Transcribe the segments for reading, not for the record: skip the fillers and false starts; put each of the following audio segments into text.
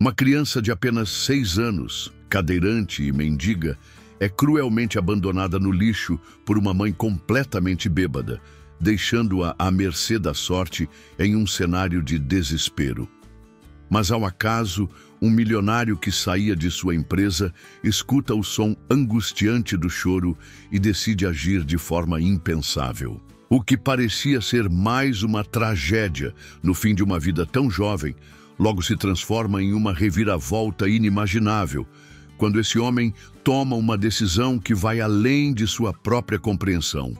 Uma criança de apenas 6 anos, cadeirante e mendiga, é cruelmente abandonada no lixo por uma mãe completamente bêbada, deixando-a à mercê da sorte em um cenário de desespero. Mas ao acaso, um milionário que saía de sua empresa escuta o som angustiante do choro e decide agir de forma impensável. O que parecia ser mais uma tragédia no fim de uma vida tão jovem, logo se transforma em uma reviravolta inimaginável, quando esse homem toma uma decisão que vai além de sua própria compreensão.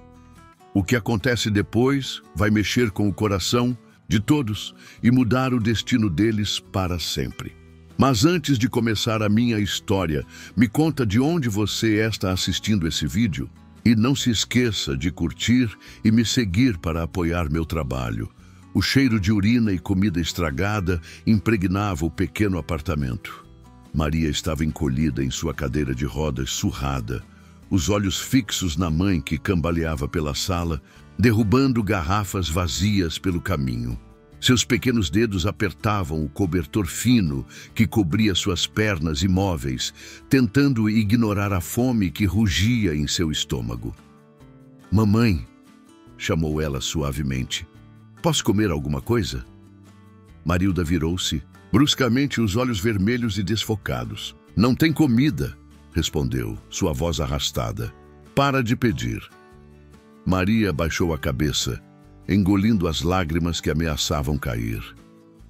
O que acontece depois vai mexer com o coração de todos e mudar o destino deles para sempre. Mas antes de começar a minha história, me conta de onde você está assistindo esse vídeo e não se esqueça de curtir e me seguir para apoiar meu trabalho. O cheiro de urina e comida estragada impregnava o pequeno apartamento. Maria estava encolhida em sua cadeira de rodas, surrada, os olhos fixos na mãe que cambaleava pela sala, derrubando garrafas vazias pelo caminho. Seus pequenos dedos apertavam o cobertor fino que cobria suas pernas imóveis, tentando ignorar a fome que rugia em seu estômago. "Mamãe", chamou ela suavemente, "posso comer alguma coisa?" Marilda virou-se, bruscamente os olhos vermelhos e desfocados. "Não tem comida", respondeu, sua voz arrastada. "Para de pedir." Maria baixou a cabeça, engolindo as lágrimas que ameaçavam cair.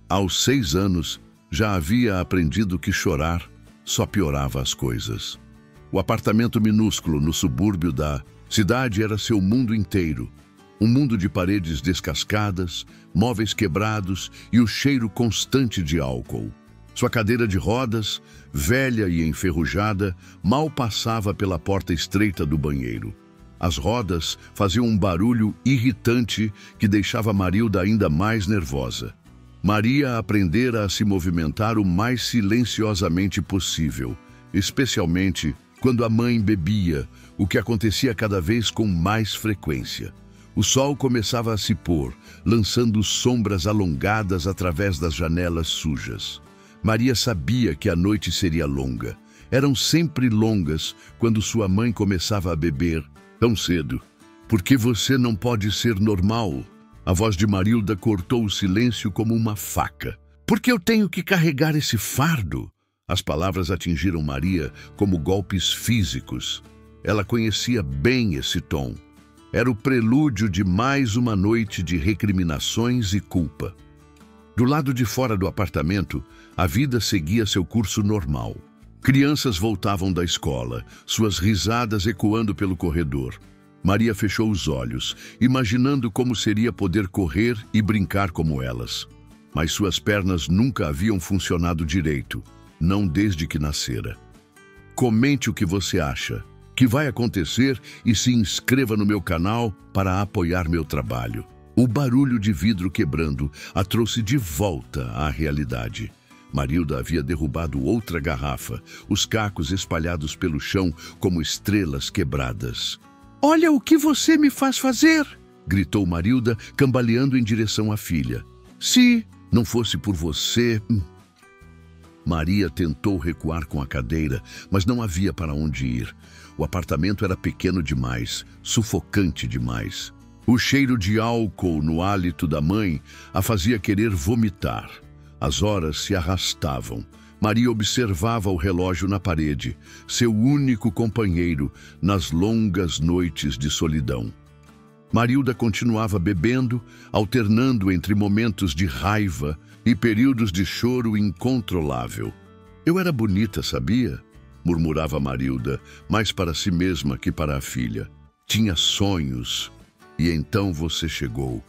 Aos 6 anos, já havia aprendido que chorar só piorava as coisas. O apartamento minúsculo no subúrbio da cidade era seu mundo inteiro. Um mundo de paredes descascadas, móveis quebrados e o cheiro constante de álcool. Sua cadeira de rodas, velha e enferrujada, mal passava pela porta estreita do banheiro. As rodas faziam um barulho irritante que deixava Marilda ainda mais nervosa. Maria aprendera a se movimentar o mais silenciosamente possível, especialmente quando a mãe bebia, o que acontecia cada vez com mais frequência. O sol começava a se pôr, lançando sombras alongadas através das janelas sujas. Maria sabia que a noite seria longa. Eram sempre longas quando sua mãe começava a beber tão cedo. "Por que você não pode ser normal?" A voz de Marilda cortou o silêncio como uma faca. "Por que eu tenho que carregar esse fardo?" As palavras atingiram Maria como golpes físicos. Ela conhecia bem esse tom. Era o prelúdio de mais uma noite de recriminações e culpa. Do lado de fora do apartamento, a vida seguia seu curso normal. Crianças voltavam da escola, suas risadas ecoando pelo corredor. Maria fechou os olhos, imaginando como seria poder correr e brincar como elas. Mas suas pernas nunca haviam funcionado direito, não desde que nascera. Comente o que você acha, que vai acontecer e se inscreva no meu canal para apoiar meu trabalho. O barulho de vidro quebrando a trouxe de volta à realidade. Marilda havia derrubado outra garrafa, os cacos espalhados pelo chão como estrelas quebradas. "Olha o que você me faz fazer!" gritou Marilda, cambaleando em direção à filha. "Se não fosse por você..." Maria tentou recuar com a cadeira, mas não havia para onde ir. O apartamento era pequeno demais, sufocante demais. O cheiro de álcool no hálito da mãe a fazia querer vomitar. As horas se arrastavam. Maria observava o relógio na parede, seu único companheiro nas longas noites de solidão. Marilda continuava bebendo, alternando entre momentos de raiva e períodos de choro incontrolável. "Eu era bonita, sabia?" murmurava Marilda, mais para si mesma que para a filha. "Tinha sonhos, e então você chegou."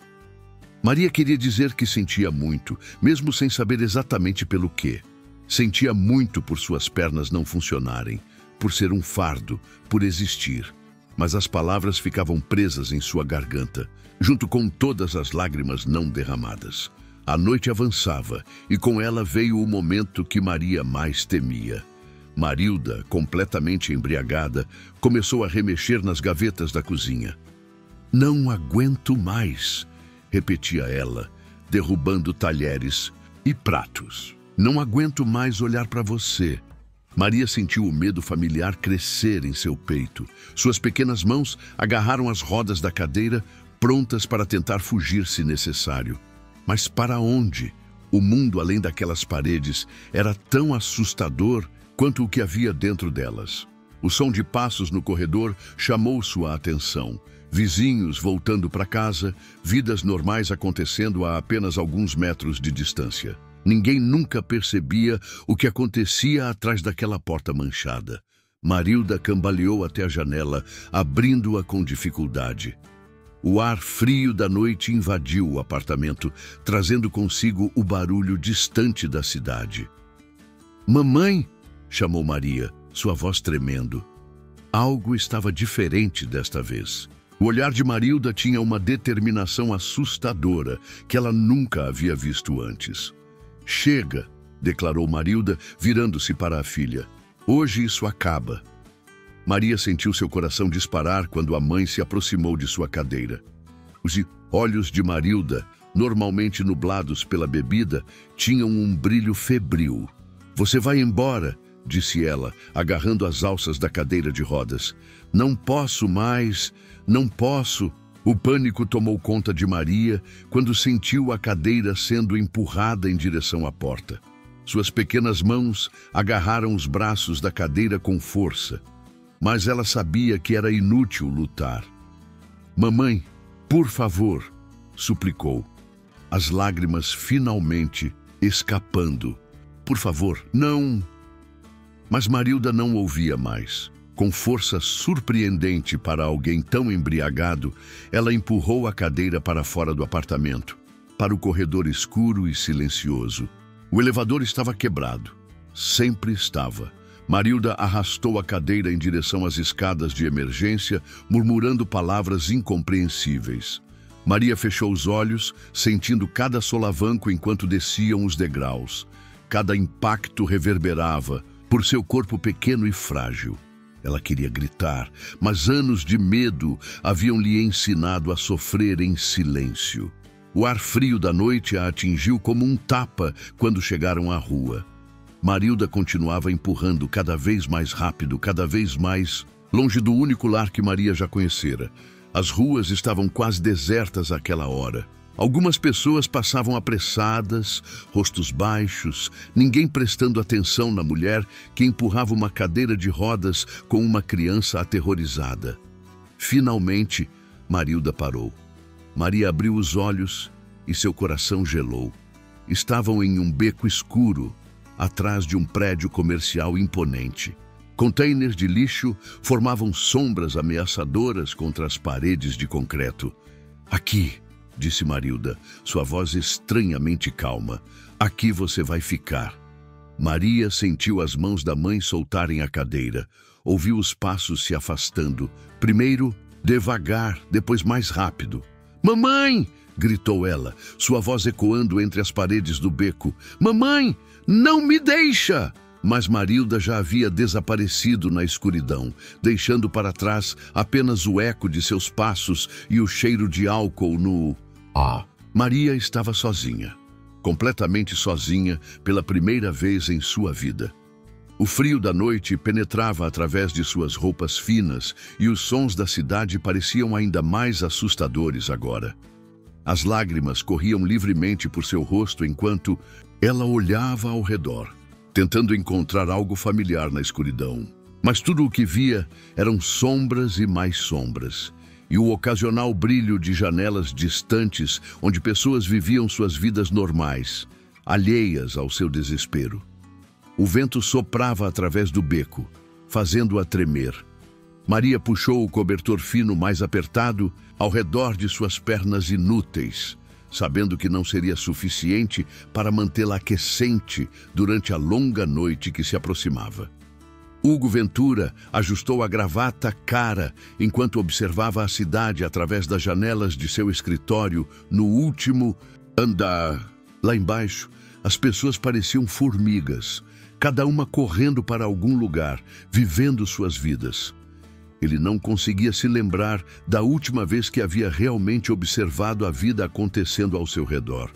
Maria queria dizer que sentia muito, mesmo sem saber exatamente pelo quê. Sentia muito por suas pernas não funcionarem, por ser um fardo, por existir. Mas as palavras ficavam presas em sua garganta, junto com todas as lágrimas não derramadas. A noite avançava, e com ela veio o momento que Maria mais temia. Marilda, completamente embriagada, começou a remexer nas gavetas da cozinha. "Não aguento mais", repetia ela, derrubando talheres e pratos. Não aguento mais olhar para você. Maria sentiu o medo familiar crescer em seu peito. Suas pequenas mãos agarraram as rodas da cadeira, prontas para tentar fugir se necessário. Mas para onde? O mundo além daquelas paredes era tão assustador quanto o que havia dentro delas. O som de passos no corredor chamou sua atenção. Vizinhos voltando para casa, vidas normais acontecendo a apenas alguns metros de distância. Ninguém nunca percebia o que acontecia atrás daquela porta manchada. Marilda cambaleou até a janela, abrindo-a com dificuldade. O ar frio da noite invadiu o apartamento, trazendo consigo o barulho distante da cidade. "Mamãe!" chamou Maria, sua voz tremendo. Algo estava diferente desta vez. O olhar de Marilda tinha uma determinação assustadora que ela nunca havia visto antes. "Chega!" declarou Marilda, virando-se para a filha. "Hoje isso acaba." Maria sentiu seu coração disparar quando a mãe se aproximou de sua cadeira. Os olhos de Marilda, normalmente nublados pela bebida, tinham um brilho febril. "Você vai embora", disse ela, agarrando as alças da cadeira de rodas. "Não posso mais, não posso." O pânico tomou conta de Maria quando sentiu a cadeira sendo empurrada em direção à porta. Suas pequenas mãos agarraram os braços da cadeira com força, mas ela sabia que era inútil lutar. "Mamãe, por favor", suplicou, as lágrimas finalmente escapando. "Por favor, não." Mas Marilda não ouvia mais. Com força surpreendente para alguém tão embriagado, ela empurrou a cadeira para fora do apartamento, para o corredor escuro e silencioso. O elevador estava quebrado. Sempre estava. Marilda arrastou a cadeira em direção às escadas de emergência, murmurando palavras incompreensíveis. Maria fechou os olhos, sentindo cada solavanco enquanto desciam os degraus. Cada impacto reverberava por seu corpo pequeno e frágil. Ela queria gritar, mas anos de medo haviam lhe ensinado a sofrer em silêncio. O ar frio da noite a atingiu como um tapa quando chegaram à rua. Marilda continuava empurrando cada vez mais rápido, cada vez mais longe do único lar que Maria já conhecera. As ruas estavam quase desertas àquela hora. Algumas pessoas passavam apressadas, rostos baixos, ninguém prestando atenção na mulher que empurrava uma cadeira de rodas com uma criança aterrorizada. Finalmente, Marilda parou. Maria abriu os olhos e seu coração gelou. Estavam em um beco escuro, atrás de um prédio comercial imponente. Containers de lixo formavam sombras ameaçadoras contra as paredes de concreto. "Aqui", disse Marilda, sua voz estranhamente calma. "Aqui você vai ficar." Maria sentiu as mãos da mãe soltarem a cadeira. Ouviu os passos se afastando. Primeiro, devagar, depois mais rápido. "Mamãe!" gritou ela, sua voz ecoando entre as paredes do beco. "Mamãe, não me deixa!" Mas Marilda já havia desaparecido na escuridão, deixando para trás apenas o eco de seus passos e o cheiro de álcool no ar. Maria estava sozinha, completamente sozinha pela primeira vez em sua vida. O frio da noite penetrava através de suas roupas finas e os sons da cidade pareciam ainda mais assustadores agora. As lágrimas corriam livremente por seu rosto enquanto ela olhava ao redor, tentando encontrar algo familiar na escuridão. Mas tudo o que via eram sombras e mais sombras, e o ocasional brilho de janelas distantes onde pessoas viviam suas vidas normais, alheias ao seu desespero. O vento soprava através do beco, fazendo-a tremer. Maria puxou o cobertor fino mais apertado ao redor de suas pernas inúteis, sabendo que não seria suficiente para mantê-la aquecente durante a longa noite que se aproximava. Hugo Ventura ajustou a gravata cara enquanto observava a cidade através das janelas de seu escritório no último andar. Lá embaixo, as pessoas pareciam formigas, cada uma correndo para algum lugar, vivendo suas vidas. Ele não conseguia se lembrar da última vez que havia realmente observado a vida acontecendo ao seu redor.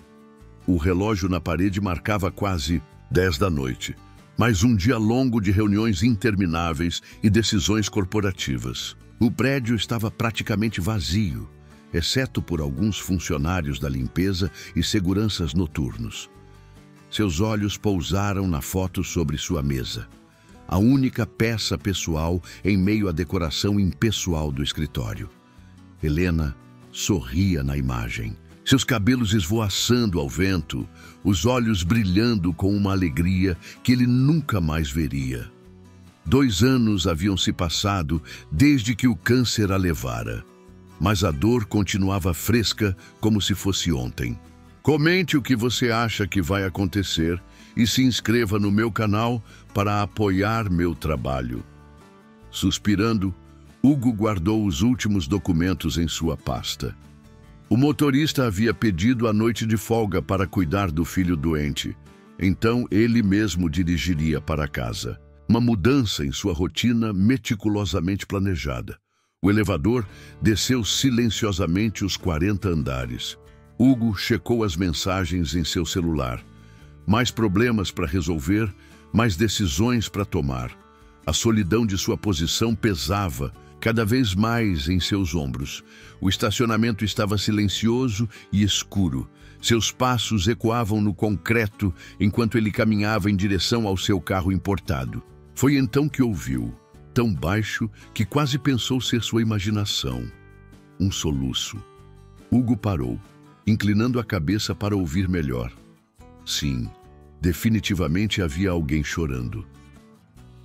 O relógio na parede marcava quase 10 da noite. Mais um dia longo de reuniões intermináveis e decisões corporativas. O prédio estava praticamente vazio, exceto por alguns funcionários da limpeza e seguranças noturnos. Seus olhos pousaram na foto sobre sua mesa, a única peça pessoal em meio à decoração impessoal do escritório. Helena sorria na imagem, seus cabelos esvoaçando ao vento, os olhos brilhando com uma alegria que ele nunca mais veria. 2 anos haviam se passado desde que o câncer a levara, mas a dor continuava fresca como se fosse ontem. Comente o que você acha que vai acontecer e se inscreva no meu canal para apoiar meu trabalho. Suspirando, Hugo guardou os últimos documentos em sua pasta. O motorista havia pedido a noite de folga para cuidar do filho doente, então ele mesmo dirigiria para casa. Uma mudança em sua rotina meticulosamente planejada. O elevador desceu silenciosamente os 40 andares. Hugo checou as mensagens em seu celular. Mais problemas para resolver, mais decisões para tomar. A solidão de sua posição pesava cada vez mais em seus ombros. O estacionamento estava silencioso e escuro. Seus passos ecoavam no concreto enquanto ele caminhava em direção ao seu carro importado. Foi então que ouviu, tão baixo que quase pensou ser sua imaginação, um soluço. Hugo parou, inclinando a cabeça para ouvir melhor. Sim, definitivamente havia alguém chorando.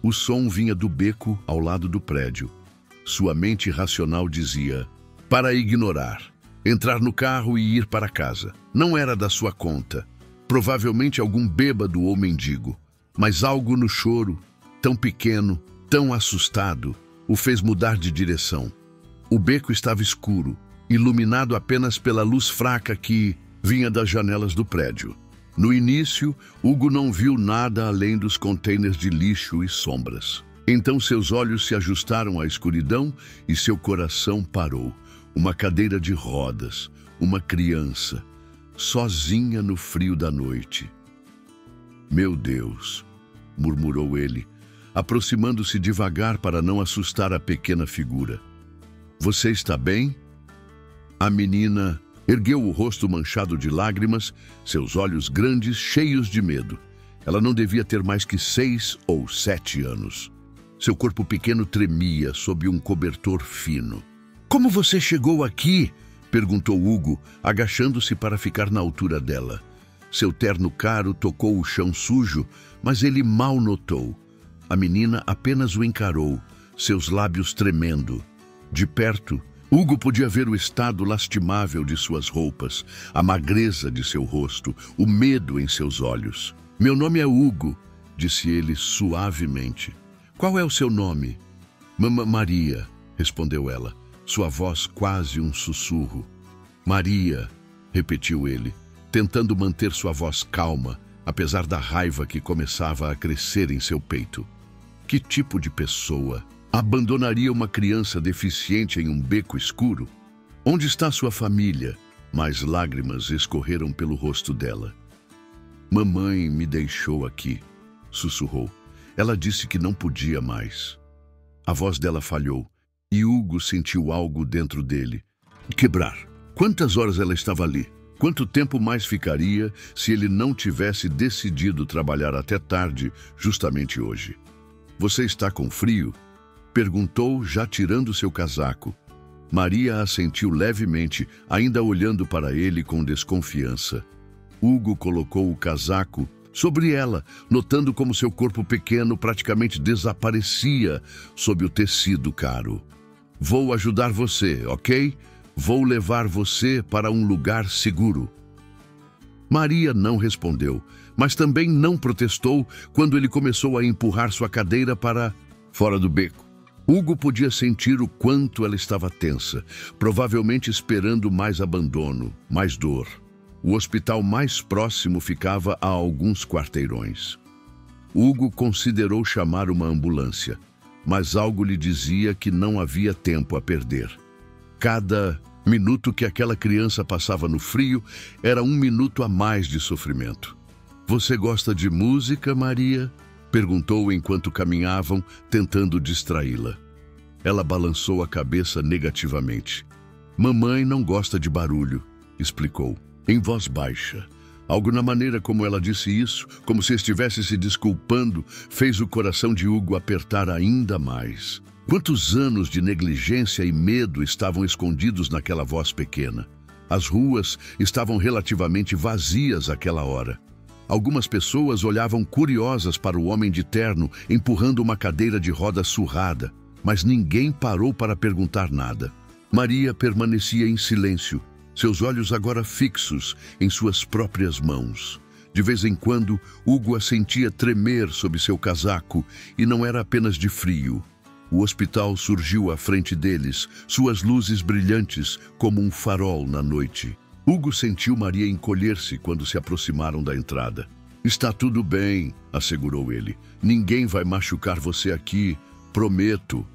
O som vinha do beco ao lado do prédio. Sua mente racional dizia, para ignorar, entrar no carro e ir para casa. Não era da sua conta, provavelmente algum bêbado ou mendigo, mas algo no choro, tão pequeno, tão assustado, o fez mudar de direção. O beco estava escuro, iluminado apenas pela luz fraca que vinha das janelas do prédio. No início, Hugo não viu nada além dos contêineres de lixo e sombras. Então seus olhos se ajustaram à escuridão e seu coração parou. Uma cadeira de rodas, uma criança, sozinha no frio da noite. Meu Deus, murmurou ele, aproximando-se devagar para não assustar a pequena figura. Você está bem? A menina ergueu o rosto manchado de lágrimas, seus olhos grandes cheios de medo. Ela não devia ter mais que 6 ou 7 anos. Seu corpo pequeno tremia sob um cobertor fino. Como você chegou aqui? Perguntou Hugo, agachando-se para ficar na altura dela. Seu terno caro tocou o chão sujo, mas ele mal notou. A menina apenas o encarou, seus lábios tremendo. De perto, Hugo podia ver o estado lastimável de suas roupas, a magreza de seu rosto, o medo em seus olhos. Meu nome é Hugo, disse ele suavemente. Qual é o seu nome? Maria, respondeu ela, sua voz quase um sussurro. Maria, repetiu ele, tentando manter sua voz calma, apesar da raiva que começava a crescer em seu peito. Que tipo de pessoa abandonaria uma criança deficiente em um beco escuro? Onde está sua família? Mais lágrimas escorreram pelo rosto dela. Mamãe me deixou aqui, sussurrou. Ela disse que não podia mais. A voz dela falhou e Hugo sentiu algo dentro dele. Quebrar. Quantas horas ela estava ali? Quanto tempo mais ficaria se ele não tivesse decidido trabalhar até tarde, justamente hoje? Você está com frio? Perguntou, já tirando seu casaco. Maria assentiu levemente, ainda olhando para ele com desconfiança. Hugo colocou o casaco sobre ela, notando como seu corpo pequeno praticamente desaparecia sob o tecido caro. Vou ajudar você, ok? Vou levar você para um lugar seguro. Maria não respondeu, mas também não protestou quando ele começou a empurrar sua cadeira para fora do beco. Hugo podia sentir o quanto ela estava tensa, provavelmente esperando mais abandono, mais dor. O hospital mais próximo ficava a alguns quarteirões. Hugo considerou chamar uma ambulância, mas algo lhe dizia que não havia tempo a perder. Cada minuto que aquela criança passava no frio era um minuto a mais de sofrimento. Você gosta de música, Maria? Perguntou enquanto caminhavam, tentando distraí-la. Ela balançou a cabeça negativamente. Mamãe não gosta de barulho, explicou, em voz baixa. Algo na maneira como ela disse isso, como se estivesse se desculpando, fez o coração de Hugo apertar ainda mais. Quantos anos de negligência e medo estavam escondidos naquela voz pequena? As ruas estavam relativamente vazias àquela hora. Algumas pessoas olhavam curiosas para o homem de terno empurrando uma cadeira de roda surrada, mas ninguém parou para perguntar nada. Maria permanecia em silêncio, seus olhos agora fixos em suas próprias mãos. De vez em quando, Hugo a sentia tremer sob seu casaco, e não era apenas de frio. O hospital surgiu à frente deles, suas luzes brilhantes como um farol na noite. Hugo sentiu Maria encolher-se quando se aproximaram da entrada. Está tudo bem, assegurou ele. Ninguém vai machucar você aqui, prometo.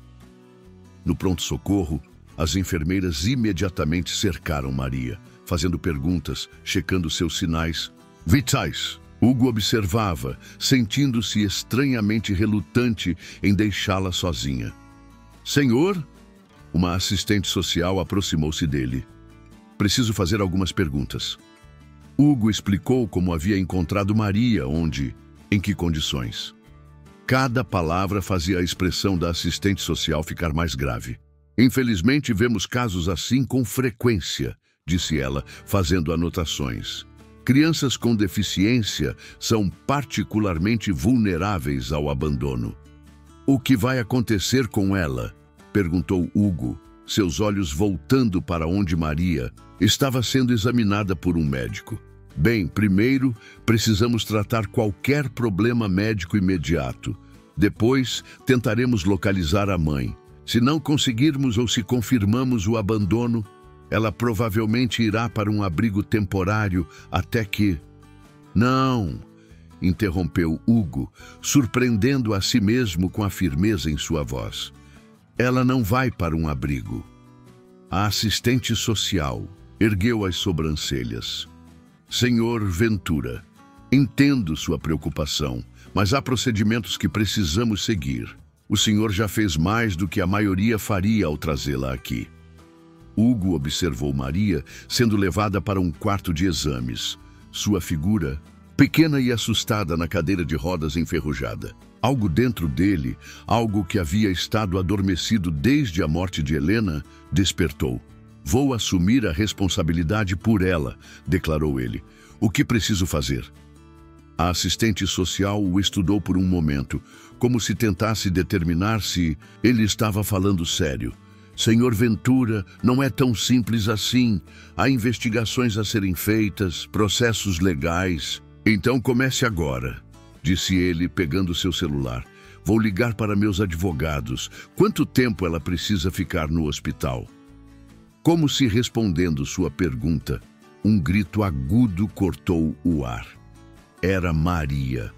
No pronto-socorro, as enfermeiras imediatamente cercaram Maria, fazendo perguntas, checando seus sinais vitais. Hugo observava, sentindo-se estranhamente relutante em deixá-la sozinha. Senhor? Uma assistente social aproximou-se dele. Preciso fazer algumas perguntas. Hugo explicou como havia encontrado Maria, onde, em que condições. Cada palavra fazia a expressão da assistente social ficar mais grave. Infelizmente, vemos casos assim com frequência, disse ela, fazendo anotações. Crianças com deficiência são particularmente vulneráveis ao abandono. O que vai acontecer com ela? Perguntou Hugo, seus olhos voltando para onde Maria estava sendo examinada por um médico. Bem, primeiro, precisamos tratar qualquer problema médico imediato. Depois, tentaremos localizar a mãe. Se não conseguirmos ou se confirmamos o abandono, ela provavelmente irá para um abrigo temporário até que... Não, interrompeu Hugo, surpreendendo a si mesmo com a firmeza em sua voz. Ela não vai para um abrigo. A assistente social ergueu as sobrancelhas. Senhor Ventura, entendo sua preocupação, mas há procedimentos que precisamos seguir. O senhor já fez mais do que a maioria faria ao trazê-la aqui. Hugo observou Maria sendo levada para um quarto de exames. Sua figura, pequena e assustada na cadeira de rodas enferrujada. Algo dentro dele, algo que havia estado adormecido desde a morte de Helena, despertou. Vou assumir a responsabilidade por ela, declarou ele. O que preciso fazer? A assistente social o estudou por um momento, como se tentasse determinar se ele estava falando sério. Senhor Ventura, não é tão simples assim. Há investigações a serem feitas, processos legais. Então comece agora, disse ele, pegando seu celular. Vou ligar para meus advogados. Quanto tempo ela precisa ficar no hospital? Como se respondendo sua pergunta, um grito agudo cortou o ar. Era Maria.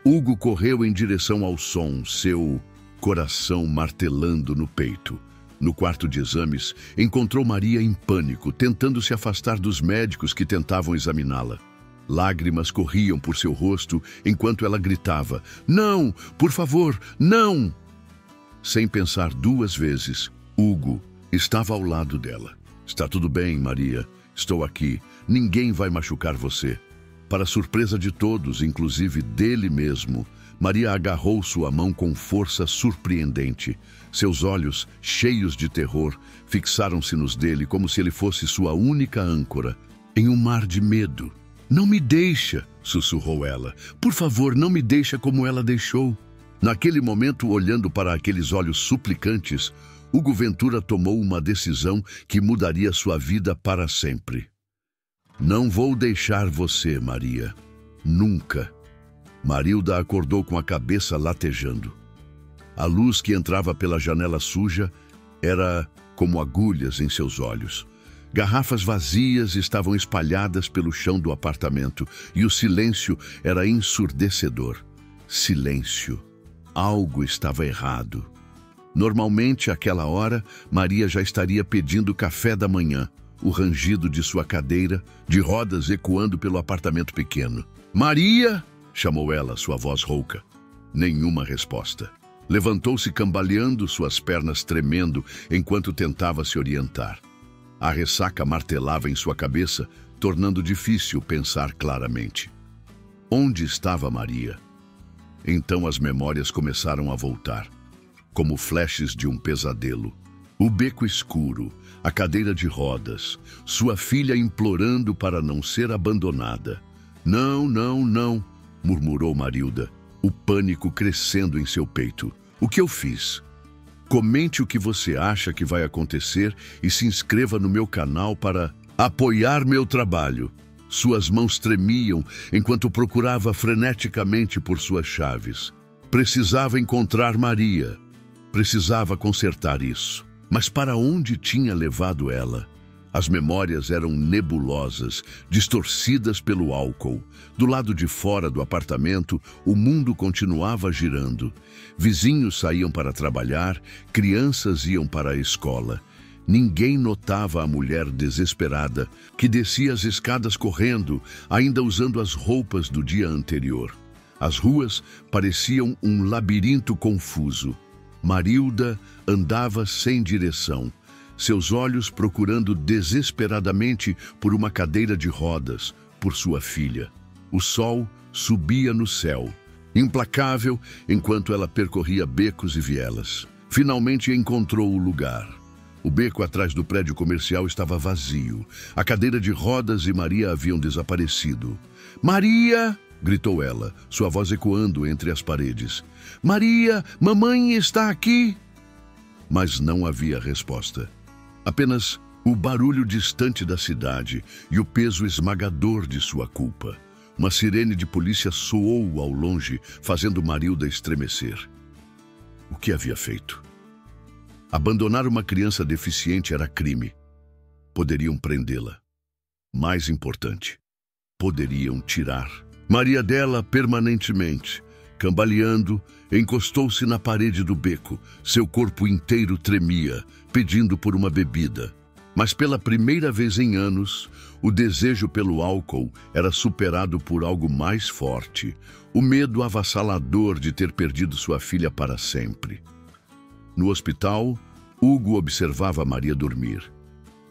Hugo correu em direção ao som, seu coração martelando no peito. No quarto de exames, encontrou Maria em pânico, tentando se afastar dos médicos que tentavam examiná-la. Lágrimas corriam por seu rosto enquanto ela gritava, "Não, por favor, não!" Sem pensar duas vezes, Hugo estava ao lado dela. "Está tudo bem, Maria. Estou aqui. Ninguém vai machucar você." Para surpresa de todos, inclusive dele mesmo, Maria agarrou sua mão com força surpreendente. Seus olhos, cheios de terror, fixaram-se nos dele como se ele fosse sua única âncora, em um mar de medo. "Não me deixa", sussurrou ela. "Por favor, não me deixa como ela deixou." Naquele momento, olhando para aqueles olhos suplicantes, Hugo Ventura tomou uma decisão que mudaria sua vida para sempre. "Não vou deixar você, Maria. Nunca." Marilda acordou com a cabeça latejando. A luz que entrava pela janela suja era como agulhas em seus olhos. Garrafas vazias estavam espalhadas pelo chão do apartamento e o silêncio era ensurdecedor. Silêncio. Algo estava errado. Normalmente, àquela hora, Maria já estaria pedindo café da manhã. o rangido de sua cadeira de rodas ecoando pelo apartamento pequeno. "Maria!" chamou ela, sua voz rouca. Nenhuma resposta. Levantou-se cambaleando, suas pernas tremendo, enquanto tentava se orientar. A ressaca martelava em sua cabeça, tornando difícil pensar claramente. Onde estava Maria? Então as memórias começaram a voltar, como flashes de um pesadelo. O beco escuro, a cadeira de rodas, sua filha implorando para não ser abandonada. "Não, não, não", murmurou Marilda, o pânico crescendo em seu peito. "O que eu fiz?" Comente o que você acha que vai acontecer e se inscreva no meu canal para apoiar meu trabalho. Suas mãos tremiam enquanto procurava freneticamente por suas chaves. Precisava encontrar Maria. Precisava consertar isso. Mas para onde tinha levado ela? As memórias eram nebulosas, distorcidas pelo álcool. Do lado de fora do apartamento, o mundo continuava girando. Vizinhos saíam para trabalhar, crianças iam para a escola. Ninguém notava a mulher desesperada, que descia as escadas correndo, ainda usando as roupas do dia anterior. As ruas pareciam um labirinto confuso. Marilda andava sem direção, seus olhos procurando desesperadamente por uma cadeira de rodas, por sua filha. O sol subia no céu, implacável, enquanto ela percorria becos e vielas. Finalmente encontrou o lugar. O beco atrás do prédio comercial estava vazio. A cadeira de rodas e Maria haviam desaparecido. "Maria!" gritou ela, sua voz ecoando entre as paredes. "Maria, mamãe está aqui!" Mas não havia resposta. Apenas o barulho distante da cidade e o peso esmagador de sua culpa. Uma sirene de polícia soou ao longe, fazendo Marilda estremecer. O que havia feito? Abandonar uma criança deficiente era crime. Poderiam prendê-la. Mais importante, poderiam tirar Maria dela permanentemente. Cambaleando, encostou-se na parede do beco. Seu corpo inteiro tremia, pedindo por uma bebida. Mas pela primeira vez em anos, o desejo pelo álcool era superado por algo mais forte. O medo avassalador de ter perdido sua filha para sempre. No hospital, Hugo observava Maria dormir.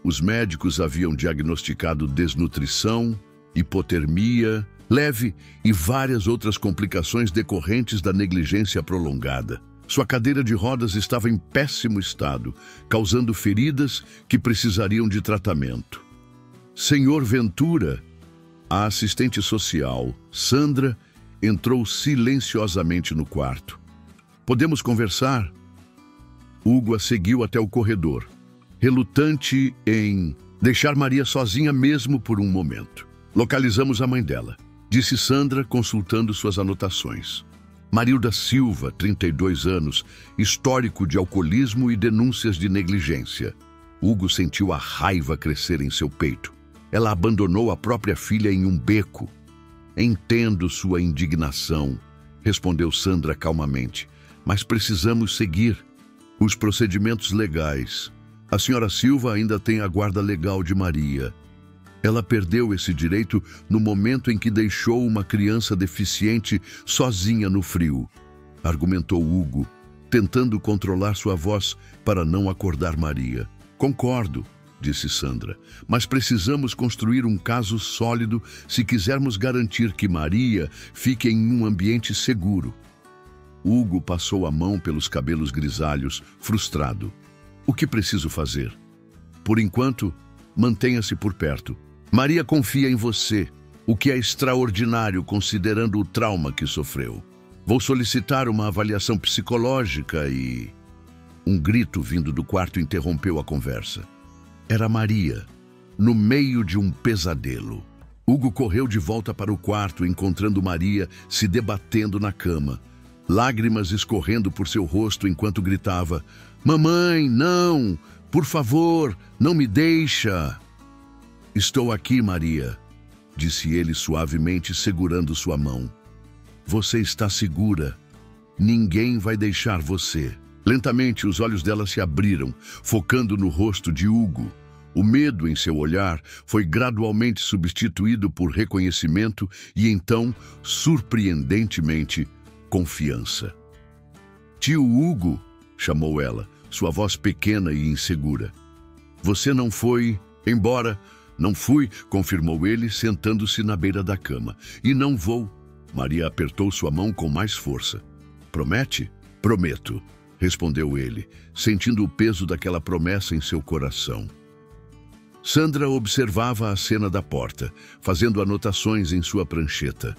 Os médicos haviam diagnosticado desnutrição, hipotermia leve e várias outras complicações decorrentes da negligência prolongada. Sua cadeira de rodas estava em péssimo estado, causando feridas que precisariam de tratamento. Senhor Ventura, a assistente social, Sandra, entrou silenciosamente no quarto. "Podemos conversar?" Hugo a seguiu até o corredor, relutante em deixar Maria sozinha mesmo por um momento. "Localizamos a mãe dela", disse Sandra, consultando suas anotações. Marilda Silva, 32 anos, histórico de alcoolismo e denúncias de negligência. Hugo sentiu a raiva crescer em seu peito. Ela abandonou a própria filha em um beco. "Entendo sua indignação", respondeu Sandra calmamente, "mas precisamos seguir os procedimentos legais. A senhora Silva ainda tem a guarda legal de Maria. Ela perdeu esse direito no momento em que deixou uma criança deficiente sozinha no frio", argumentou Hugo, tentando controlar sua voz para não acordar Maria. "Concordo", disse Sandra, "mas precisamos construir um caso sólido se quisermos garantir que Maria fique em um ambiente seguro." Hugo passou a mão pelos cabelos grisalhos, frustrado. "O que preciso fazer?" "Por enquanto, mantenha-se por perto. Maria confia em você, o que é extraordinário considerando o trauma que sofreu. Vou solicitar uma avaliação psicológica e..." Um grito vindo do quarto interrompeu a conversa. Era Maria, no meio de um pesadelo. Hugo correu de volta para o quarto, encontrando Maria se debatendo na cama, lágrimas escorrendo por seu rosto enquanto gritava: "Mamãe, não! Por favor, não me deixa!" "Estou aqui, Maria", disse ele suavemente, segurando sua mão. "Você está segura. Ninguém vai deixar você." Lentamente, os olhos dela se abriram, focando no rosto de Hugo. O medo em seu olhar foi gradualmente substituído por reconhecimento e então, surpreendentemente, confiança. "Tio Hugo", chamou ela, sua voz pequena e insegura. "Você não foi embora?" "Não fui", confirmou ele, sentando-se na beira da cama. "E não vou." Maria apertou sua mão com mais força. "Promete?" "Prometo", respondeu ele, sentindo o peso daquela promessa em seu coração. Sandra observava a cena da porta, fazendo anotações em sua prancheta.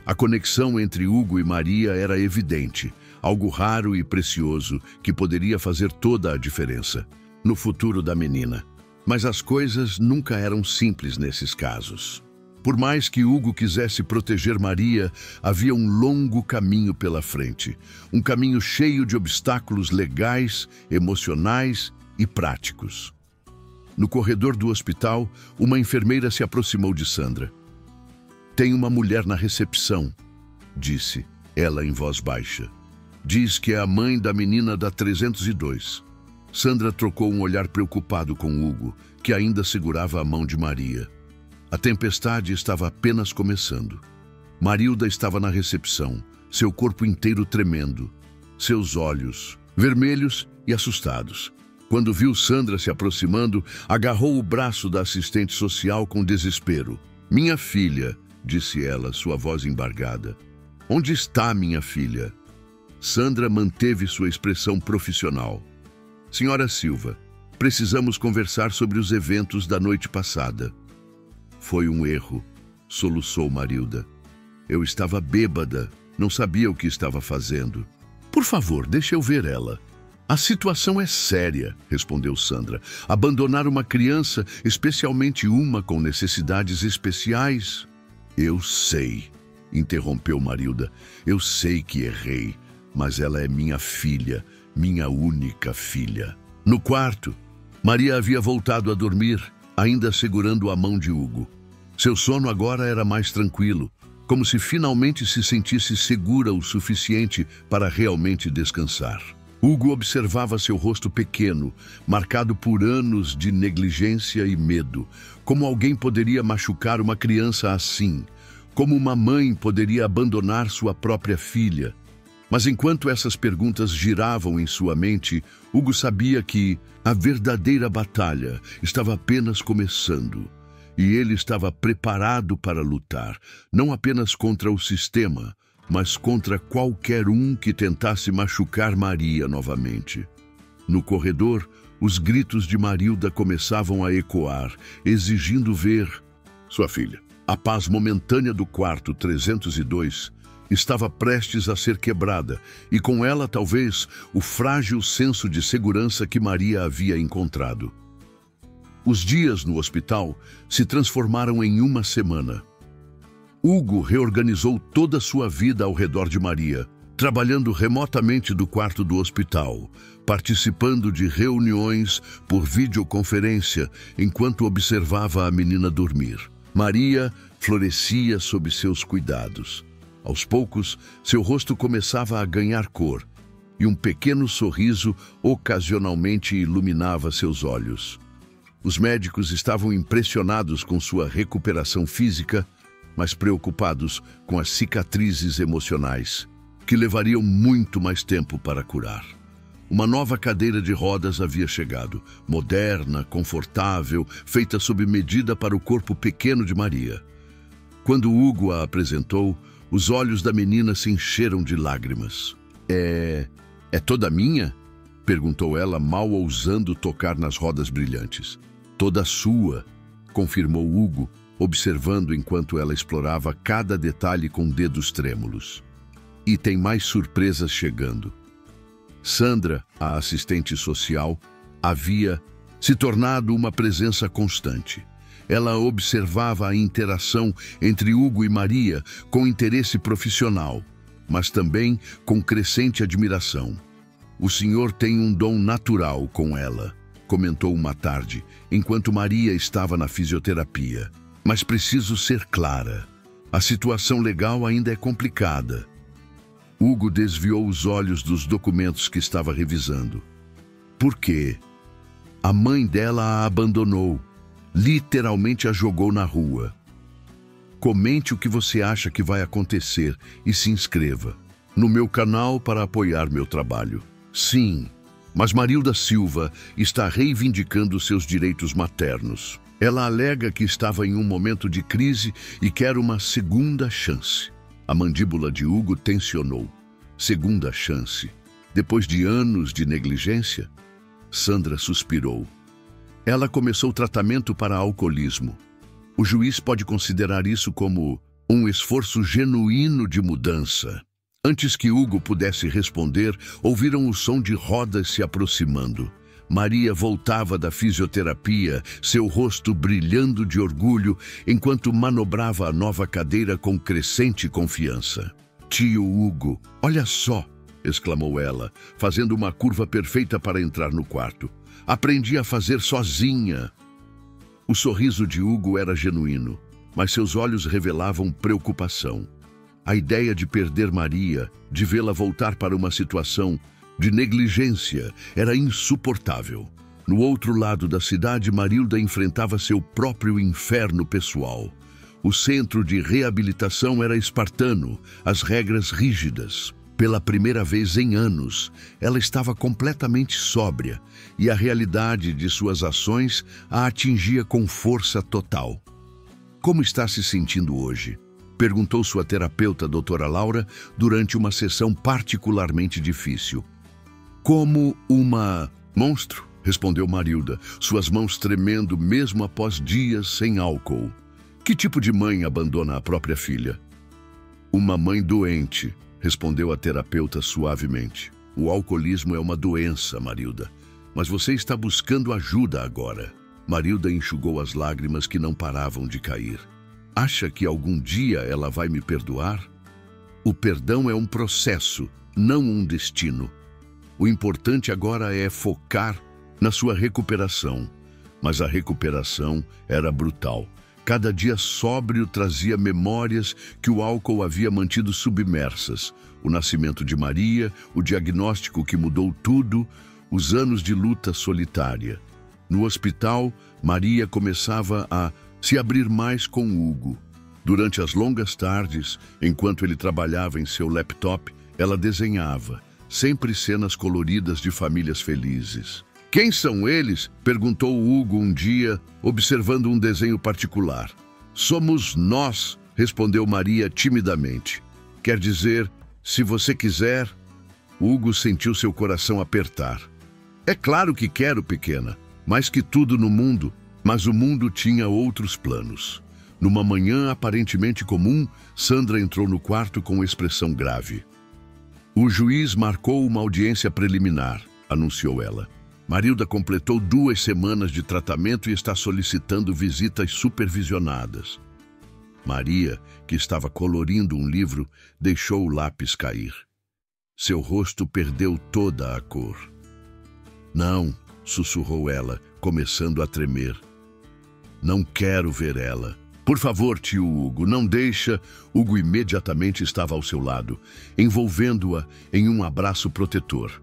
A conexão entre Hugo e Maria era evidente, algo raro e precioso que poderia fazer toda a diferença no futuro da menina. Mas as coisas nunca eram simples nesses casos. Por mais que Hugo quisesse proteger Maria, havia um longo caminho pela frente. Um caminho cheio de obstáculos legais, emocionais e práticos. No corredor do hospital, uma enfermeira se aproximou de Sandra. "Tem uma mulher na recepção", disse ela em voz baixa. "Diz que é a mãe da menina da 302. Sandra trocou um olhar preocupado com Hugo, que ainda segurava a mão de Maria. A tempestade estava apenas começando. Marilda estava na recepção, seu corpo inteiro tremendo, seus olhos vermelhos e assustados. Quando viu Sandra se aproximando, agarrou o braço da assistente social com desespero. "Minha filha", disse ela, sua voz embargada. "Onde está minha filha?" Sandra manteve sua expressão profissional. "Senhora Silva, precisamos conversar sobre os eventos da noite passada." "Foi um erro", soluçou Marilda. "Eu estava bêbada, não sabia o que estava fazendo." "Por favor, deixe eu ver ela." "A situação é séria", respondeu Sandra. "Abandonar uma criança, especialmente uma com necessidades especiais." "Eu sei", interrompeu Marilda. "Eu sei que errei, mas ela é minha filha, minha única filha." No quarto, Maria havia voltado a dormir, ainda segurando a mão de Hugo. Seu sono agora era mais tranquilo, como se finalmente se sentisse segura o suficiente para realmente descansar. Hugo observava seu rosto pequeno, marcado por anos de negligência e medo. Como alguém poderia machucar uma criança assim? Como uma mãe poderia abandonar sua própria filha? Mas enquanto essas perguntas giravam em sua mente, Hugo sabia que a verdadeira batalha estava apenas começando. E ele estava preparado para lutar, não apenas contra o sistema, mas contra qualquer um que tentasse machucar Maria novamente. No corredor, os gritos de Marilda começavam a ecoar, exigindo ver sua filha. A paz momentânea do quarto 302 estava prestes a ser quebrada, e com ela, talvez, o frágil senso de segurança que Maria havia encontrado. Os dias no hospital se transformaram em uma semana. Hugo reorganizou toda a sua vida ao redor de Maria, trabalhando remotamente do quarto do hospital, participando de reuniões por videoconferência enquanto observava a menina dormir. Maria florescia sob seus cuidados. Aos poucos, seu rosto começava a ganhar cor, e um pequeno sorriso ocasionalmente iluminava seus olhos. Os médicos estavam impressionados com sua recuperação física, mas preocupados com as cicatrizes emocionais, que levariam muito mais tempo para curar. Uma nova cadeira de rodas havia chegado, moderna, confortável, feita sob medida para o corpo pequeno de Maria. Quando Hugo a apresentou, os olhos da menina se encheram de lágrimas. É toda minha?" perguntou ela, mal ousando tocar nas rodas brilhantes. "Toda sua", confirmou Hugo, observando enquanto ela explorava cada detalhe com dedos trêmulos. "E tem mais surpresas chegando." Sandra, a assistente social, havia se tornado uma presença constante. Ela observava a interação entre Hugo e Maria com interesse profissional, mas também com crescente admiração. "O senhor tem um dom natural com ela", comentou uma tarde, enquanto Maria estava na fisioterapia. "Mas preciso ser clara. A situação legal ainda é complicada." Hugo desviou os olhos dos documentos que estava revisando. "Por quê?" A mãe dela a abandonou, literalmente a jogou na rua. Comente o que você acha que vai acontecer e se inscreva no meu canal para apoiar meu trabalho. Sim, mas Marilda Silva está reivindicando seus direitos maternos. Ela alega que estava em um momento de crise e quer uma segunda chance. A mandíbula de Hugo tensionou. Segunda chance. Depois de anos de negligência? Sandra suspirou. Ela começou o tratamento para alcoolismo. O juiz pode considerar isso como um esforço genuíno de mudança. Antes que Hugo pudesse responder, ouviram o som de rodas se aproximando. Maria voltava da fisioterapia, seu rosto brilhando de orgulho, enquanto manobrava a nova cadeira com crescente confiança. Tio Hugo, olha só! Exclamou ela, fazendo uma curva perfeita para entrar no quarto. Aprendi a fazer sozinha. O sorriso de Hugo era genuíno, mas seus olhos revelavam preocupação. A ideia de perder Maria, de vê-la voltar para uma situação de negligência, era insuportável. No outro lado da cidade, Marilda enfrentava seu próprio inferno pessoal. O centro de reabilitação era espartano, as regras rígidas. Pela primeira vez em anos, ela estava completamente sóbria e a realidade de suas ações a atingia com força total. Como está se sentindo hoje? Perguntou sua terapeuta, doutora Laura, durante uma sessão particularmente difícil. Como uma monstro, respondeu Marilda, suas mãos tremendo mesmo após dias sem álcool. Que tipo de mãe abandona a própria filha? Uma mãe doente, respondeu a terapeuta suavemente. O alcoolismo é uma doença, Marilda, mas você está buscando ajuda agora. Marilda enxugou as lágrimas que não paravam de cair. Acha que algum dia ela vai me perdoar? O perdão é um processo, não um destino. O importante agora é focar na sua recuperação. Mas a recuperação era brutal. Cada dia sóbrio trazia memórias que o álcool havia mantido submersas. O nascimento de Maria, o diagnóstico que mudou tudo, os anos de luta solitária. No hospital, Maria começava a se abrir mais com Hugo. Durante as longas tardes, enquanto ele trabalhava em seu laptop, ela desenhava, sempre cenas coloridas de famílias felizes. Quem são eles? Perguntou Hugo um dia, observando um desenho particular. Somos nós, respondeu Maria timidamente. Quer dizer, se você quiser... Hugo sentiu seu coração apertar. É claro que quero, pequena, mais que tudo no mundo, mas o mundo tinha outros planos. Numa manhã aparentemente comum, Sandra entrou no quarto com expressão grave. O juiz marcou uma audiência preliminar, anunciou ela. Marilda completou 2 semanas de tratamento e está solicitando visitas supervisionadas. Maria, que estava colorindo um livro, deixou o lápis cair. Seu rosto perdeu toda a cor. Não, sussurrou ela, começando a tremer. Não quero ver ela. Por favor, tio Hugo, não deixa... Hugo imediatamente estava ao seu lado, envolvendo-a em um abraço protetor.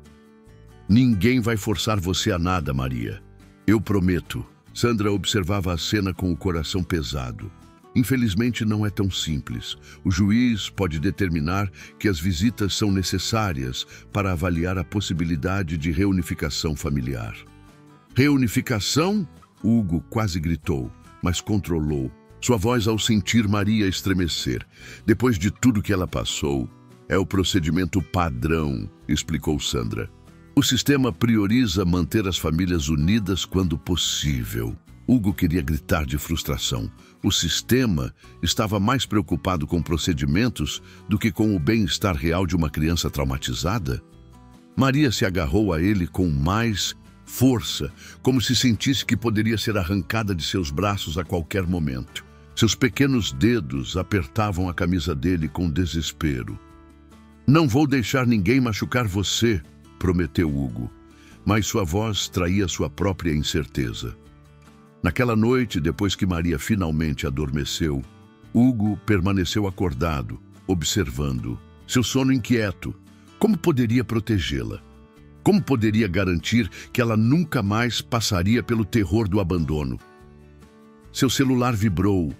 Ninguém vai forçar você a nada, Maria. Eu prometo. Sandra observava a cena com o coração pesado. Infelizmente não é tão simples. O juiz pode determinar que as visitas são necessárias para avaliar a possibilidade de reunificação familiar. Reunificação? Hugo quase gritou, mas controlou sua voz ao sentir Maria estremecer. Depois de tudo que ela passou, é o procedimento padrão, explicou Sandra. O sistema prioriza manter as famílias unidas quando possível. Hugo queria gritar de frustração. O sistema estava mais preocupado com procedimentos do que com o bem-estar real de uma criança traumatizada. Maria se agarrou a ele com mais força, como se sentisse que poderia ser arrancada de seus braços a qualquer momento. Seus pequenos dedos apertavam a camisa dele com desespero. Não vou deixar ninguém machucar você, prometeu Hugo, mas sua voz traía sua própria incerteza. Naquela noite, depois que Maria finalmente adormeceu, Hugo permaneceu acordado, observando. Seu sono inquieto. Como poderia protegê-la? Como poderia garantir que ela nunca mais passaria pelo terror do abandono? Seu celular vibrou.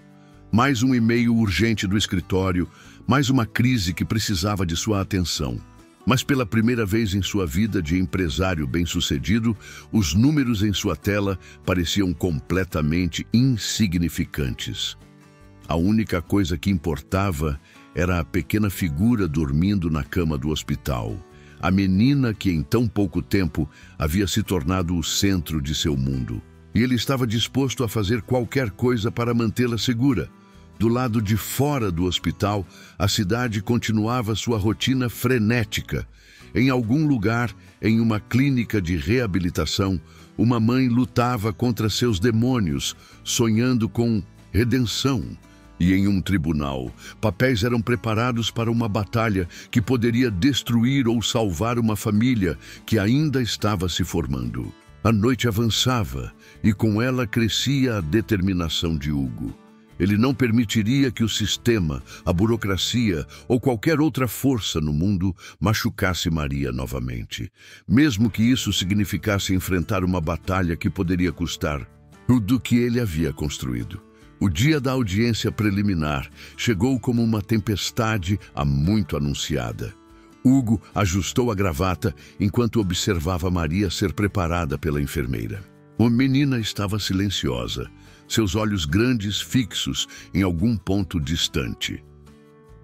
Mais um e-mail urgente do escritório, mais uma crise que precisava de sua atenção. Mas pela primeira vez em sua vida de empresário bem-sucedido, os números em sua tela pareciam completamente insignificantes. A única coisa que importava era a pequena figura dormindo na cama do hospital. A menina que em tão pouco tempo havia se tornado o centro de seu mundo. E ele estava disposto a fazer qualquer coisa para mantê-la segura. Do lado de fora do hospital, a cidade continuava sua rotina frenética. Em algum lugar, em uma clínica de reabilitação, uma mãe lutava contra seus demônios, sonhando com redenção. E em um tribunal, papéis eram preparados para uma batalha que poderia destruir ou salvar uma família que ainda estava se formando. A noite avançava e com ela crescia a determinação de Hugo. Ele não permitiria que o sistema, a burocracia ou qualquer outra força no mundo machucasse Maria novamente, mesmo que isso significasse enfrentar uma batalha que poderia custar tudo que ele havia construído. O dia da audiência preliminar chegou como uma tempestade há muito anunciada. Hugo ajustou a gravata enquanto observava Maria ser preparada pela enfermeira. A menina estava silenciosa, seus olhos grandes fixos em algum ponto distante.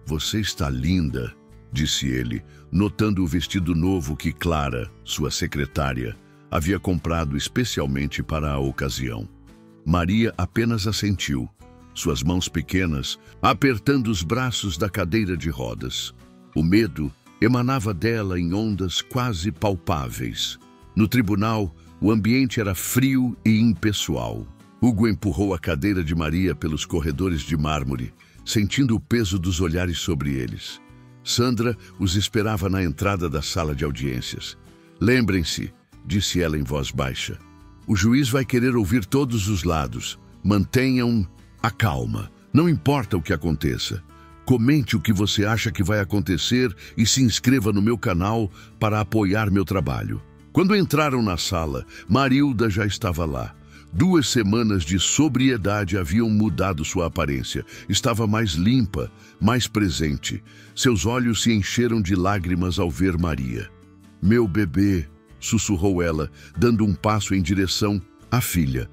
"Você está linda", disse ele, notando o vestido novo que Clara, sua secretária, havia comprado especialmente para a ocasião. Maria apenas assentiu, suas mãos pequenas apertando os braços da cadeira de rodas. O medo emanava dela em ondas quase palpáveis. No tribunal, o ambiente era frio e impessoal. Hugo empurrou a cadeira de Maria pelos corredores de mármore, sentindo o peso dos olhares sobre eles. Sandra os esperava na entrada da sala de audiências. "Lembrem-se", disse ela em voz baixa, "o juiz vai querer ouvir todos os lados. Mantenham a calma. Não importa o que aconteça. Comente o que você acha que vai acontecer e se inscreva no meu canal para apoiar meu trabalho." Quando entraram na sala, Marilda já estava lá. 2 semanas de sobriedade haviam mudado sua aparência. Estava mais limpa, mais presente. Seus olhos se encheram de lágrimas ao ver Maria. "Meu bebê", sussurrou ela, dando um passo em direção à filha.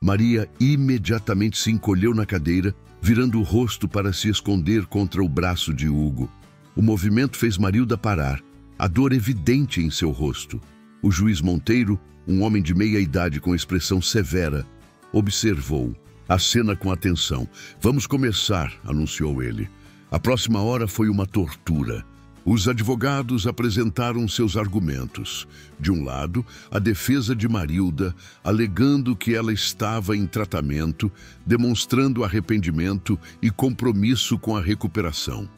Maria imediatamente se encolheu na cadeira, virando o rosto para se esconder contra o braço de Hugo. O movimento fez Marilda parar, a dor evidente em seu rosto. O juiz Monteiro, um homem de meia idade com expressão severa, observou a cena com atenção. "Vamos começar", anunciou ele. A próxima hora foi uma tortura. Os advogados apresentaram seus argumentos. De um lado, a defesa de Marilda, alegando que ela estava em tratamento, demonstrando arrependimento e compromisso com a recuperação.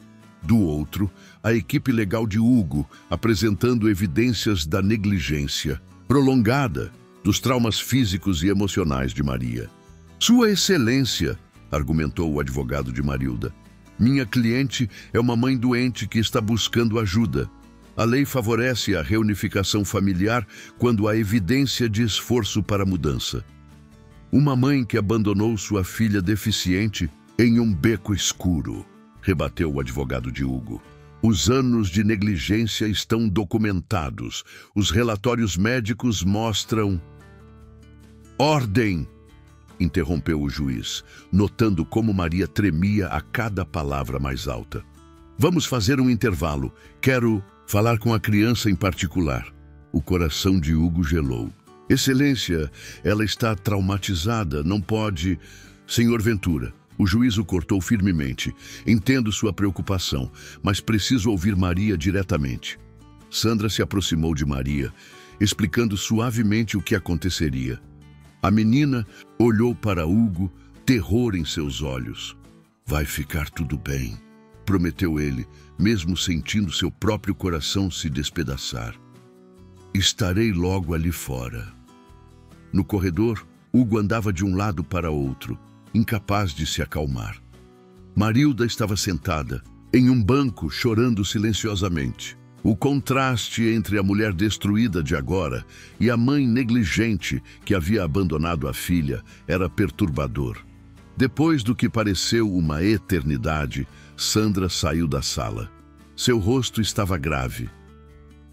Do outro, a equipe legal de Hugo, apresentando evidências da negligência prolongada dos traumas físicos e emocionais de Maria. "Sua Excelência", argumentou o advogado de Marilda, "minha cliente é uma mãe doente que está buscando ajuda. A lei favorece a reunificação familiar quando há evidência de esforço para a mudança. Uma mãe que abandonou sua filha deficiente em um beco escuro", rebateu o advogado de Hugo. "Os anos de negligência estão documentados. Os relatórios médicos mostram..." "Ordem!", interrompeu o juiz, notando como Maria tremia a cada palavra mais alta. "Vamos fazer um intervalo. Quero falar com a criança em particular." O coração de Hugo gelou. "Excelência, ela está traumatizada, não pode..." "Senhor Ventura", o juiz o cortou firmemente. "Entendo sua preocupação, mas preciso ouvir Maria diretamente." Sandra se aproximou de Maria, explicando suavemente o que aconteceria. A menina olhou para Hugo, terror em seus olhos. "Vai ficar tudo bem", prometeu ele, mesmo sentindo seu próprio coração se despedaçar. "Estarei logo ali fora." No corredor, Hugo andava de um lado para outro, incapaz de se acalmar. Marilda estava sentada, em um banco, chorando silenciosamente. O contraste entre a mulher destruída de agora e a mãe negligente que havia abandonado a filha era perturbador. Depois do que pareceu uma eternidade, Sandra saiu da sala. Seu rosto estava grave.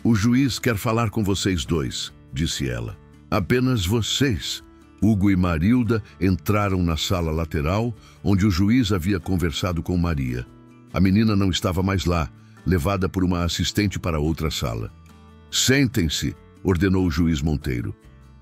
"O juiz quer falar com vocês dois", disse ela. "Apenas vocês." Hugo e Marilda entraram na sala lateral, onde o juiz havia conversado com Maria. A menina não estava mais lá, levada por uma assistente para outra sala. "Sentem-se", ordenou o juiz Monteiro.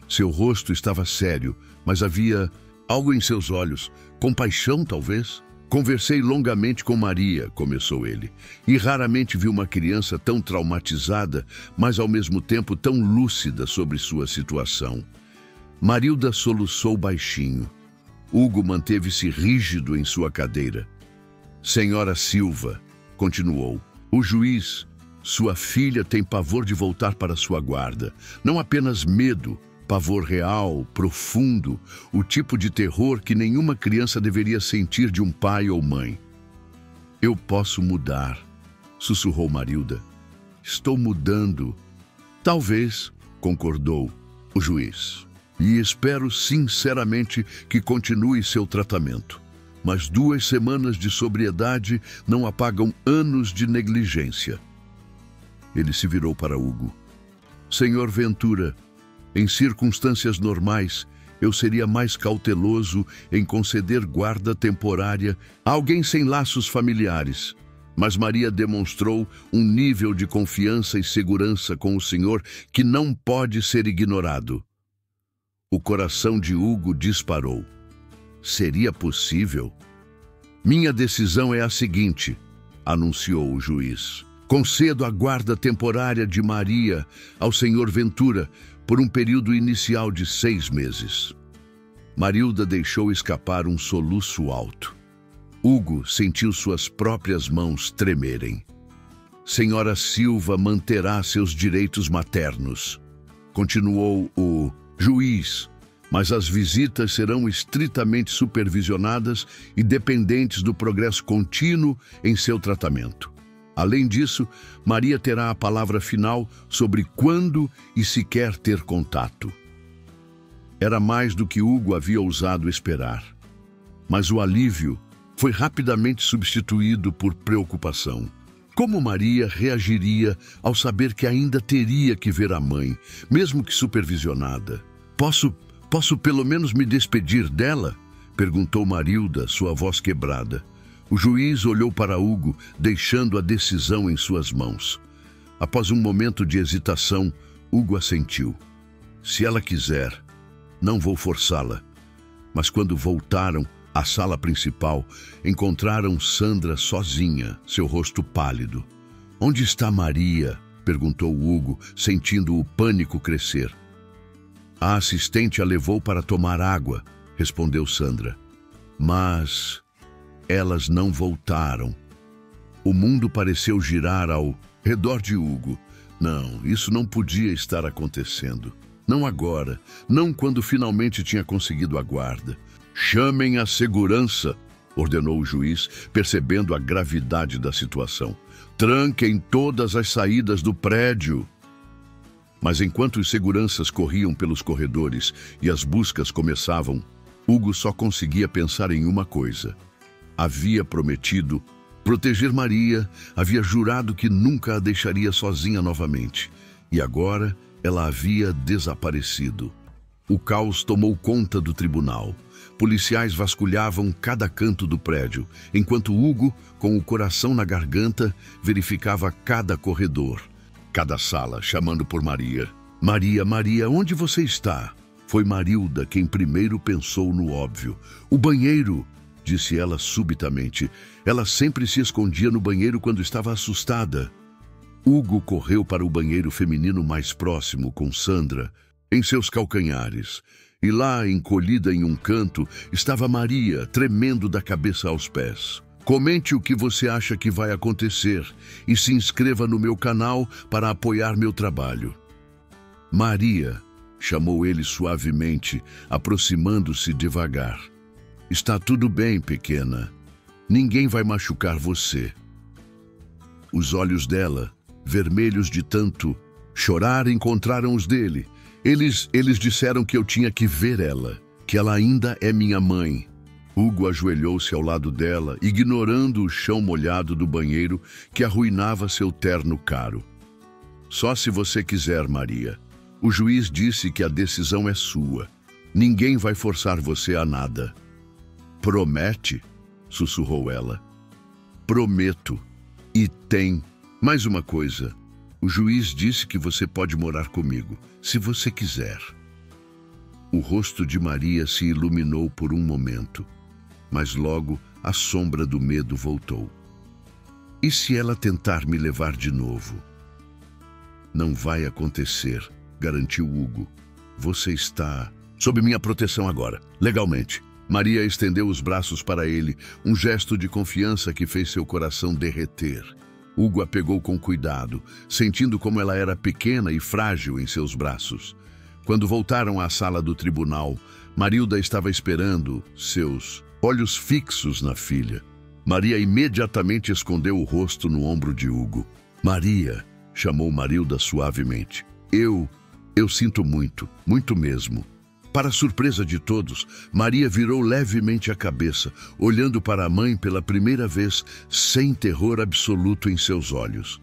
Seu rosto estava sério, mas havia algo em seus olhos. Compaixão, talvez? "Conversei longamente com Maria", começou ele, "e raramente vi uma criança tão traumatizada, mas ao mesmo tempo tão lúcida sobre sua situação." Marilda soluçou baixinho. Hugo manteve-se rígido em sua cadeira. "Senhora Silva", continuou, "o juiz, sua filha tem pavor de voltar para sua guarda. Não apenas medo, pavor real, profundo, o tipo de terror que nenhuma criança deveria sentir de um pai ou mãe." "Eu posso mudar", sussurrou Marilda. "Estou mudando." "Talvez", concordou o juiz. "E espero sinceramente que continue seu tratamento. Mas 2 semanas de sobriedade não apagam anos de negligência." Ele se virou para Hugo. "Senhor Ventura, em circunstâncias normais, eu seria mais cauteloso em conceder guarda temporária a alguém sem laços familiares. Mas Maria demonstrou um nível de confiança e segurança com o senhor que não pode ser ignorado." O coração de Hugo disparou. Seria possível? "Minha decisão é a seguinte", anunciou o juiz. "Concedo a guarda temporária de Maria ao senhor Ventura por um período inicial de 6 meses. Marilda deixou escapar um soluço alto. Hugo sentiu suas próprias mãos tremerem. "Senhora Silva manterá seus direitos maternos", continuou o juiz, "mas as visitas serão estritamente supervisionadas e dependentes do progresso contínuo em seu tratamento. Além disso, Maria terá a palavra final sobre quando e se quer ter contato." Era mais do que Hugo havia ousado esperar. Mas o alívio foi rapidamente substituído por preocupação. Como Maria reagiria ao saber que ainda teria que ver a mãe, mesmo que supervisionada? Posso pelo menos me despedir dela?" perguntou Marilda, sua voz quebrada. O juiz olhou para Hugo, deixando a decisão em suas mãos. Após um momento de hesitação, Hugo assentiu. "Se ela quiser, não vou forçá-la." Mas quando voltaram à sala principal, encontraram Sandra sozinha, seu rosto pálido. "Onde está Maria?" perguntou Hugo, sentindo o pânico crescer. "A assistente a levou para tomar água", respondeu Sandra. "Mas elas não voltaram." O mundo pareceu girar ao redor de Hugo. Não, isso não podia estar acontecendo. Não agora, não quando finalmente tinha conseguido a guarda. "Chamem a segurança", ordenou o juiz, percebendo a gravidade da situação. "Tranquem todas as saídas do prédio." Mas enquanto os seguranças corriam pelos corredores e as buscas começavam, Hugo só conseguia pensar em uma coisa. Havia prometido proteger Maria, havia jurado que nunca a deixaria sozinha novamente. E agora ela havia desaparecido. O caos tomou conta do tribunal. Policiais vasculhavam cada canto do prédio, enquanto Hugo, com o coração na garganta, verificava cada corredor, cada sala, chamando por Maria. "Maria, Maria, onde você está?" Foi Marilda quem primeiro pensou no óbvio. "O banheiro", disse ela subitamente. Ela sempre se escondia no banheiro quando estava assustada. Hugo correu para o banheiro feminino mais próximo, com Sandra em seus calcanhares. E lá, encolhida em um canto, estava Maria, tremendo da cabeça aos pés. "Comente o que você acha que vai acontecer e se inscreva no meu canal para apoiar meu trabalho." "Maria", chamou ele suavemente, aproximando-se devagar. "Está tudo bem, pequena. Ninguém vai machucar você." Os olhos dela, vermelhos de tanto chorar, encontraram os dele. Eles disseram que eu tinha que ver ela, que ela ainda é minha mãe. Hugo ajoelhou-se ao lado dela, ignorando o chão molhado do banheiro que arruinava seu terno caro. Só se você quiser, Maria. O juiz disse que a decisão é sua. Ninguém vai forçar você a nada. Promete? Sussurrou ela. Prometo. E tem mais uma coisa. O juiz disse que você pode morar comigo, se você quiser. O rosto de Maria se iluminou por um momento, mas logo a sombra do medo voltou. E se ela tentar me levar de novo? Não vai acontecer, garantiu Hugo. Você está sob minha proteção agora, legalmente. Maria estendeu os braços para ele, um gesto de confiança que fez seu coração derreter. Hugo a pegou com cuidado, sentindo como ela era pequena e frágil em seus braços. Quando voltaram à sala do tribunal, Marilda estava esperando, seus olhos fixos na filha. Maria imediatamente escondeu o rosto no ombro de Hugo. Maria, chamou Marilda suavemente. Eu sinto muito, muito mesmo. Para surpresa de todos, Maria virou levemente a cabeça, olhando para a mãe pela primeira vez, sem terror absoluto em seus olhos.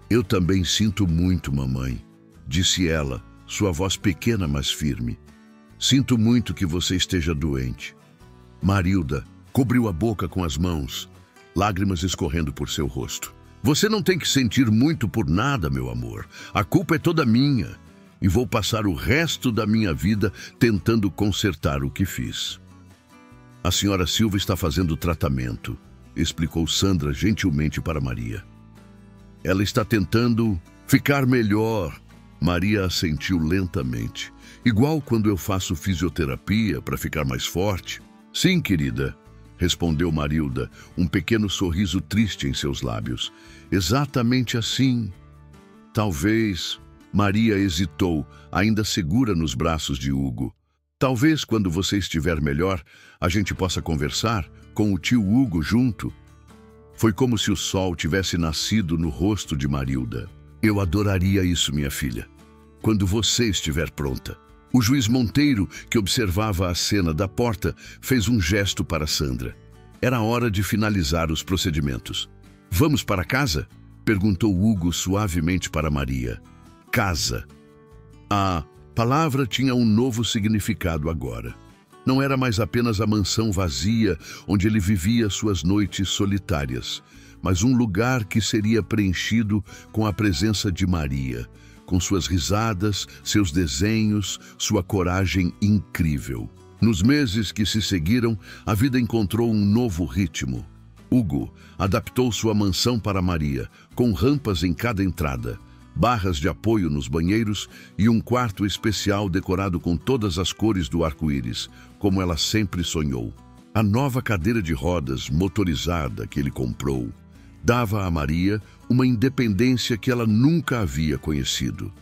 Eu também sinto muito, mamãe, disse ela, sua voz pequena, mas firme. Sinto muito que você esteja doente. Marilda cobriu a boca com as mãos, lágrimas escorrendo por seu rosto. Você não tem que sentir muito por nada, meu amor. A culpa é toda minha. E vou passar o resto da minha vida tentando consertar o que fiz. A senhora Silva está fazendo tratamento, explicou Sandra gentilmente para Maria. Ela está tentando ficar melhor. Maria assentiu lentamente. Igual quando eu faço fisioterapia para ficar mais forte. Sim, querida, respondeu Marilda, um pequeno sorriso triste em seus lábios. Exatamente assim. Talvez... Maria hesitou, ainda segura nos braços de Hugo. Talvez quando você estiver melhor, a gente possa conversar com o tio Hugo junto. Foi como se o sol tivesse nascido no rosto de Marilda. Eu adoraria isso, minha filha. Quando você estiver pronta. O juiz Monteiro, que observava a cena da porta, fez um gesto para Sandra. Era hora de finalizar os procedimentos. Vamos para casa? Perguntou Hugo suavemente para Maria. Casa. A palavra tinha um novo significado agora. Não era mais apenas a mansão vazia onde ele vivia suas noites solitárias, mas um lugar que seria preenchido com a presença de Maria, com suas risadas, seus desenhos, sua coragem incrível. Nos meses que se seguiram, a vida encontrou um novo ritmo. Hugo adaptou sua mansão para Maria, com rampas em cada entrada, barras de apoio nos banheiros e um quarto especial decorado com todas as cores do arco-íris, como ela sempre sonhou. A nova cadeira de rodas motorizada que ele comprou dava a Maria uma independência que ela nunca havia conhecido.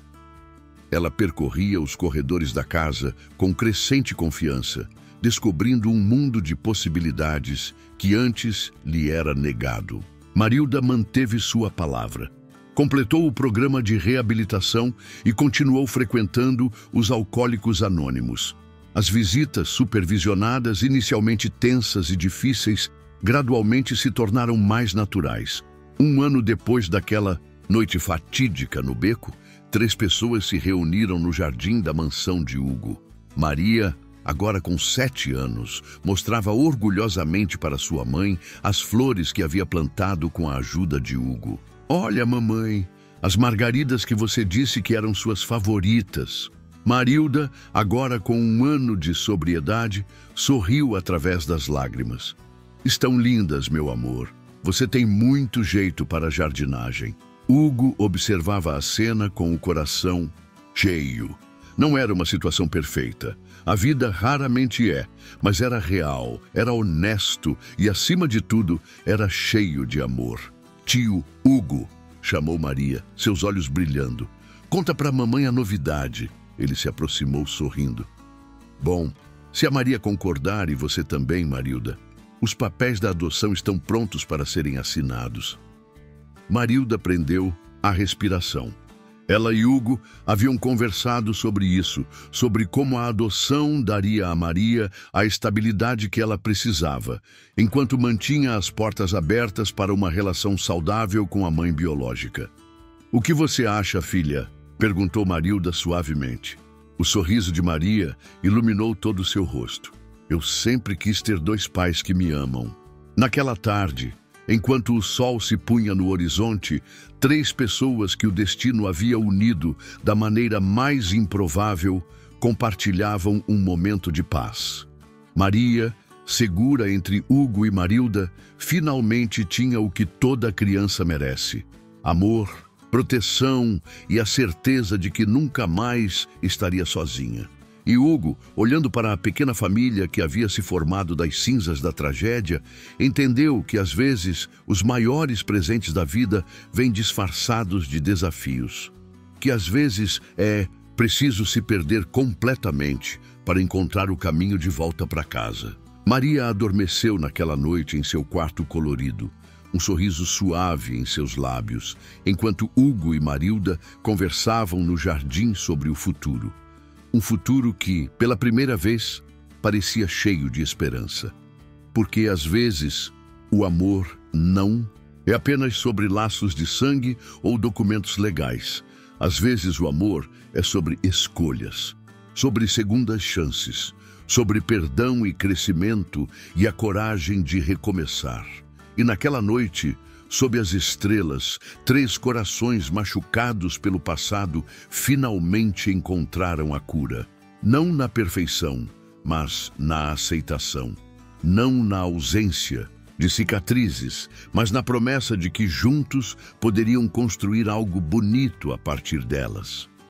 Ela percorria os corredores da casa com crescente confiança, descobrindo um mundo de possibilidades que antes lhe era negado. Marilda manteve sua palavra. Completou o programa de reabilitação e continuou frequentando os Alcoólicos Anônimos. As visitas supervisionadas, inicialmente tensas e difíceis, gradualmente se tornaram mais naturais. Um ano depois daquela noite fatídica no beco, 3 pessoas se reuniram no jardim da mansão de Hugo. Maria, agora com 7 anos, mostrava orgulhosamente para sua mãe as flores que havia plantado com a ajuda de Hugo. Olha, mamãe, as margaridas que você disse que eram suas favoritas. Marilda, agora com 1 ano de sobriedade, sorriu através das lágrimas. Estão lindas, meu amor. Você tem muito jeito para a jardinagem. Hugo observava a cena com o coração cheio. Não era uma situação perfeita. A vida raramente é, mas era real, era honesto e, acima de tudo, era cheio de amor. Tio Hugo, chamou Maria, seus olhos brilhando. Conta para a mamãe a novidade. Ele se aproximou sorrindo. Bom, se a Maria concordar e você também, Marilda, os papéis da adoção estão prontos para serem assinados. Marilda prendeu a respiração. Ela e Hugo haviam conversado sobre isso, sobre como a adoção daria a Maria a estabilidade que ela precisava, enquanto mantinha as portas abertas para uma relação saudável com a mãe biológica. "O que você acha, filha?" perguntou Marilda suavemente. O sorriso de Maria iluminou todo o seu rosto. "Eu sempre quis ter 2 pais que me amam." Naquela tarde, enquanto o sol se punha no horizonte, 3 pessoas que o destino havia unido da maneira mais improvável compartilhavam um momento de paz. Maria, segura entre Hugo e Marilda, finalmente tinha o que toda criança merece: amor, proteção e a certeza de que nunca mais estaria sozinha. E Hugo, olhando para a pequena família que havia se formado das cinzas da tragédia, entendeu que às vezes os maiores presentes da vida vêm disfarçados de desafios. Que às vezes é preciso se perder completamente para encontrar o caminho de volta para casa. Maria adormeceu naquela noite em seu quarto colorido, um sorriso suave em seus lábios, enquanto Hugo e Marilda conversavam no jardim sobre o futuro. Um futuro que, pela primeira vez, parecia cheio de esperança. Porque, às vezes, o amor não é apenas sobre laços de sangue ou documentos legais. Às vezes, o amor é sobre escolhas, sobre segundas chances, sobre perdão e crescimento e a coragem de recomeçar. E naquela noite, sob as estrelas, 3 corações machucados pelo passado finalmente encontraram a cura. Não na perfeição, mas na aceitação. Não na ausência de cicatrizes, mas na promessa de que juntos poderiam construir algo bonito a partir delas.